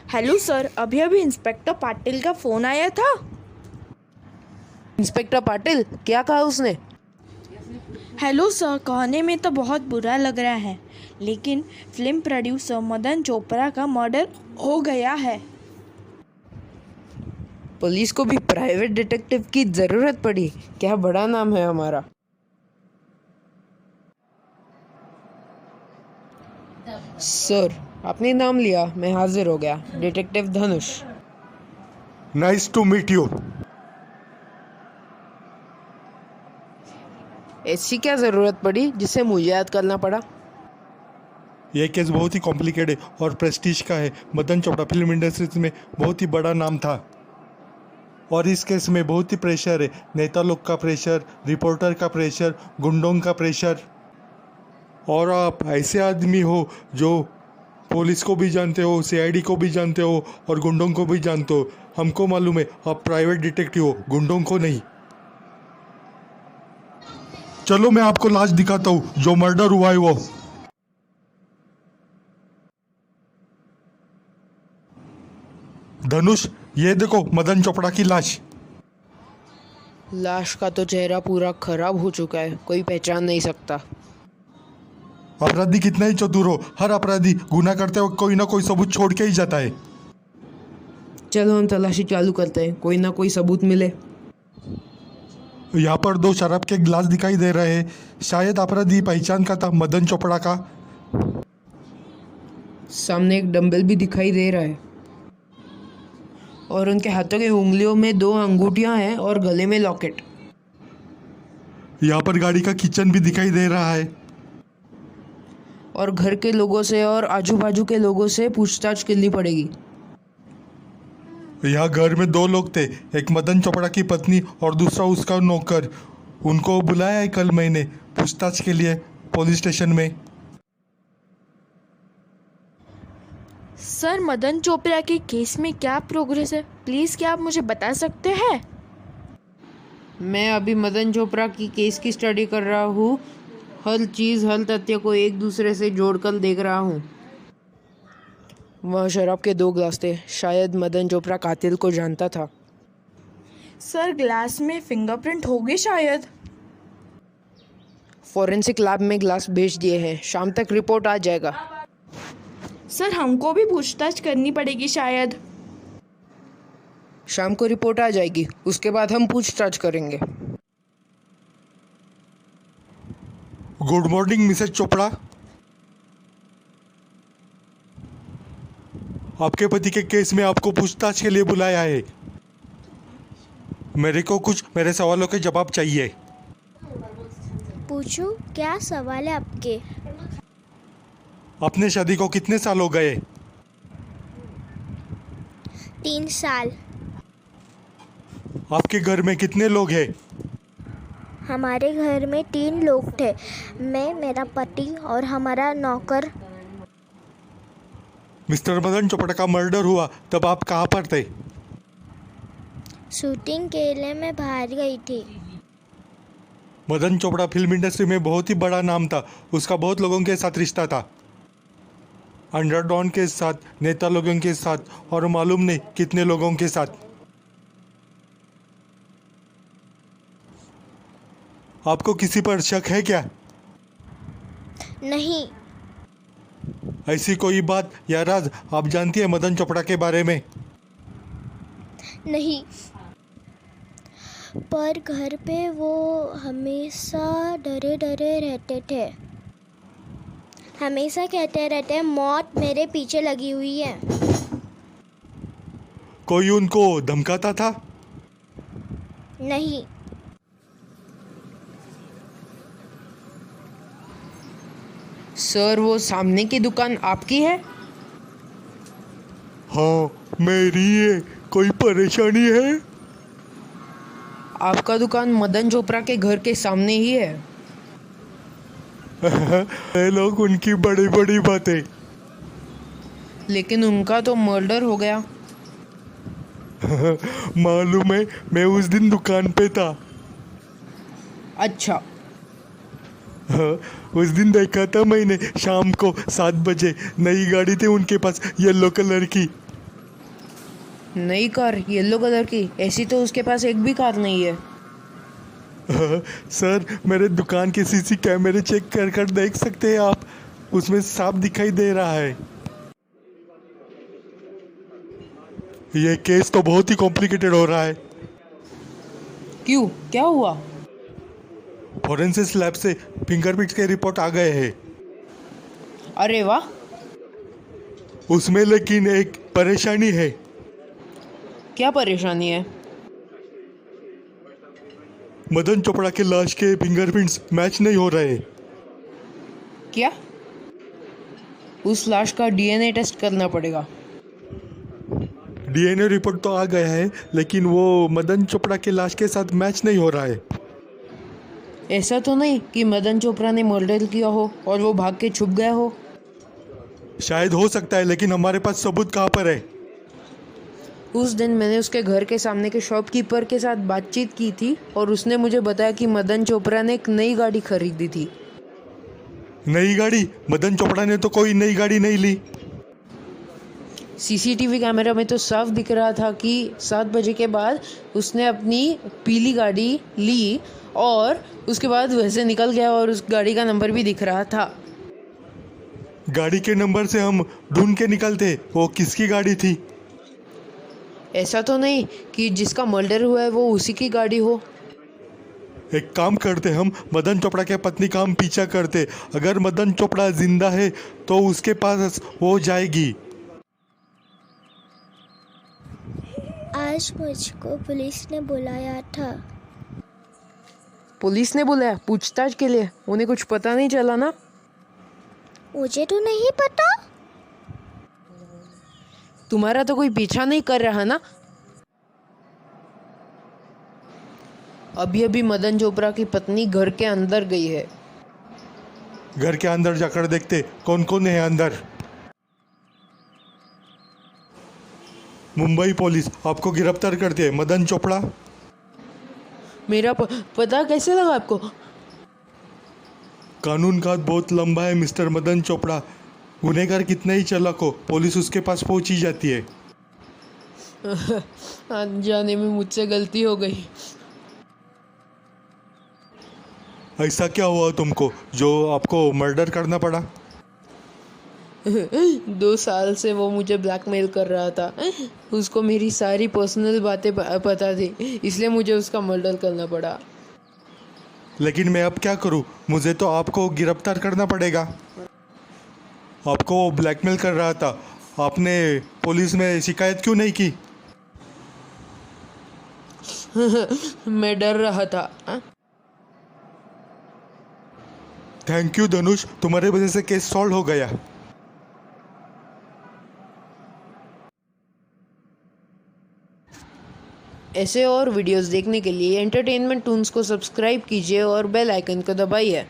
Hello sir, अभी अभी inspector Patil का फ़ोन आया था। इंस्पेक्टर पाटिल, क्या कहा उसने? हेलो सर, कहने में तो बहुत बुरा लग रहा है, लेकिन फिल्म प्रोड्यूसर मदन चोपड़ा का मर्डर हो गया है। पुलिस को भी प्राइवेट डिटेक्टिव की जरूरत पड़ी। क्या बड़ा नाम है हमारा। सर, आपने नाम लिया, मैं हाजिर हो गया। Detective Dhanush. Nice to meet you. ऐसी क्या जरूरत पड़ी जिसे मुझे याद करना पड़ा? यह केस बहुत ही कॉम्प्लिकेटेड है और प्रेस्टीज का है। मदन चोपड़ा फिल्म इंडस्ट्रीज में बहुत ही बड़ा नाम था और इस केस में बहुत ही प्रेशर है। नेता लोग का प्रेशर, रिपोर्टर का प्रेशर, गुंडों का प्रेशर। और आप ऐसे आदमी हो जो पुलिस को भी जानते हो, सीआईडी को भी जानते हो और गुंडों को भी जानते हो। हमको मालूम है आप प्राइवेट डिटेक्टिव हो, गुंडों को नहीं। चलो मैं आपको लाश दिखाता हूँ जो मर्डर हुआ है वो। धनुष, ये देखो मदन चोपड़ा की लाश। लाश का तो चेहरा पूरा खराब हो चुका है, कोई पहचान नहीं सकता। अपराधी कितना ही चतुर हो, हर अपराधी गुनाह करते वक्त कोई ना कोई सबूत छोड़ के ही जाता है। चलो हम तलाशी चालू करते हैं, कोई ना कोई सबूत मिले। यहाँ पर 2 शराब के गिलास दिखाई दे रहे हैं। शायद अपराधी पहचान का था मदन चोपड़ा का। सामने एक डंबल भी दिखाई दे रहा है और उनके हाथों की उंगलियों में 2 अंगूठियां हैं और गले में लॉकेट। यहाँ पर गाड़ी का किचन भी दिखाई दे रहा है। और घर के लोगों से और आजू बाजू के लोगों से पूछताछ करनी पड़ेगी। यहाँ घर में 2 लोग थे, एक मदन चोपड़ा की पत्नी और दूसरा उसका नौकर। उनको बुलाया है कल मैंने पूछताछ के लिए पुलिस स्टेशन में। सर, मदन चोपड़ा के केस में क्या प्रोग्रेस है? प्लीज़ क्या आप मुझे बता सकते हैं? मैं अभी मदन चोपड़ा की केस की स्टडी कर रहा हूँ। हर चीज़, हर तथ्य को एक दूसरे से जोड़कर देख रहा हूँ। वहाँ शराब के 2 ग्लास थे, शायद मदन चोपड़ा कातिल को जानता था। सर, ग्लास में फिंगरप्रिंट होगी शायद। फॉरेंसिक लैब में ग्लास भेज दिए हैं, शाम तक रिपोर्ट आ जाएगा। सर, हमको भी पूछताछ करनी पड़ेगी शायद। शाम को रिपोर्ट आ जाएगी, उसके बाद हम पूछताछ करेंगे। Good morning Mrs Chopra. आपके पति के केस में आपको पूछताछ के लिए बुलाया है। मेरे को कुछ मेरे सवालों के जवाब चाहिए। पूछो, क्या सवाल है आपके? अपने शादी को कितने साल हो गए? 3 साल। आपके घर में कितने लोग हैं? हमारे घर में 3 लोग थे, मैं, मेरा पति और हमारा नौकर। मिस्टर मदन चोपड़ा का मर्डर हुआ तब आप कहाँ पर थे? शूटिंग के लिए मैं बाहर गई थी। मदन चोपड़ा फिल्म इंडस्ट्री में बहुत ही बड़ा नाम था। उसका बहुत लोगों के साथ रिश्ता था, अंडरडॉन के साथ, नेता लोगों के साथ और मालूम नहीं कितने लोगों के साथ। आपको किसी पर शक है क्या? नहीं। ऐसी कोई बात या राज आप जानती है मदन चोपड़ा के बारे में? नहीं, पर घर पे वो हमेशा डरे डरे रहते थे। हमेशा कहते रहते, मौत मेरे पीछे लगी हुई है। कोई उनको धमकाता था? नहीं। सर, वो सामने की दुकान आपकी है? हाँ मेरी है। कोई परेशानी है? आपका दुकान मदन चोपड़ा के घर के सामने ही है। ये लोग उनकी बड़ी बड़ी बातें। लेकिन उनका तो मर्डर हो गया। मालूम है, मैं उस दिन दुकान पे था। अच्छा। हाँ, उस दिन देखा था मैंने शाम को 7 बजे। नई गाड़ी थी उनके पास, येलो कलर की। नई कार येलो कलर की? ऐसी तो उसके पास एक भी कार नहीं है। सर, मेरे दुकान के सीसी कैमरे चेक कर कर देख सकते हैं आप, उसमें साफ दिखाई दे रहा है। ये केस तो बहुत ही कॉम्प्लिकेटेड हो रहा है। क्यों, क्या हुआ? फॉरेंसिक लैब से फिंगरप्रिंट्स के रिपोर्ट आ गए हैं। अरे वाह। उसमें लेकिन एक परेशानी है। क्या परेशानी है? मदन चोपड़ा के लाश के फिंगरप्रिंट्स मैच नहीं हो रहे। क्या? उस लाश का डीएनए टेस्ट करना पड़ेगा। डीएनए रिपोर्ट तो आ गया है, लेकिन वो मदन चोपड़ा के लाश के साथ मैच नहीं हो रहा है। ऐसा तो नहीं कि मदन चोपड़ा ने मर्डर किया हो और वो भाग के छुप गया हो? शायद हो सकता है, लेकिन हमारे पास सबूत कहाँ पर है? उस दिन मैंने उसके घर के सामने के शॉपकीपर के साथ बातचीत की थी और उसने मुझे बताया कि मदन चोपड़ा ने एक नई गाड़ी खरीदी थी। नई गाड़ी? मदन चोपड़ा ने तो कोई नई गाड़ी नहीं ली। सीसीटीवी कैमरा में तो साफ दिख रहा था कि 7 बजे के बाद उसने अपनी पीली गाड़ी ली और उसके बाद वैसे निकल गया और उस गाड़ी का नंबर भी दिख रहा था। गाड़ी के नंबर से हम ढूंढ के निकलते वो किसकी गाड़ी थी। ऐसा तो नहीं कि जिसका मर्डर हुआ है वो उसी की गाड़ी हो। एक काम करते, हम मदन चोपड़ा के पत्नी का हम पीछा करते। अगर मदन चोपड़ा जिंदा है तो उसके पास वो जाएगी। आज मुझको पुलिस ने बुलाया था। पुलिस ने बुलाया पूछताछ के लिए? उन्हें कुछ पता नहीं चला ना? मुझे तो नहीं पता। तुम्हारा तो कोई पीछा नहीं कर रहा ना? अभी अभी मदन चोपड़ा की पत्नी घर के अंदर गई है। घर के अंदर जाकर देखते कौन कौन है अंदर। मुंबई पुलिस आपको गिरफ्तार करती है। मदन चोपड़ा। मेरा पता कैसे लगा आपको? कानून का हाथ बहुत लंबा है मिस्टर मदन चोपड़ा। गुनहगार कितना ही चालाक हो, पुलिस उसके पास पहुंच ही जाती है। अनजाने में मुझसे गलती हो गई। ऐसा क्या हुआ तुमको जो आपको मर्डर करना पड़ा? 2 साल से वो मुझे ब्लैकमेल कर रहा था। उसको मेरी सारी पर्सनल बातें पता थी, इसलिए मुझे उसका मर्डर करना पड़ा। लेकिन मैं अब क्या करूं? मुझे तो आपको गिरफ्तार करना पड़ेगा। आपको वो ब्लैकमेल कर रहा था, आपने पुलिस में शिकायत क्यों नहीं की? मैं डर रहा था। थैंक यू धनुष, तुम्हारे वजह से केस सॉल्व हो गया। ऐसे और वीडियोस देखने के लिए एंटरटेनमेंट टून्स को सब्सक्राइब कीजिए और बेल आइकन को दबाइए।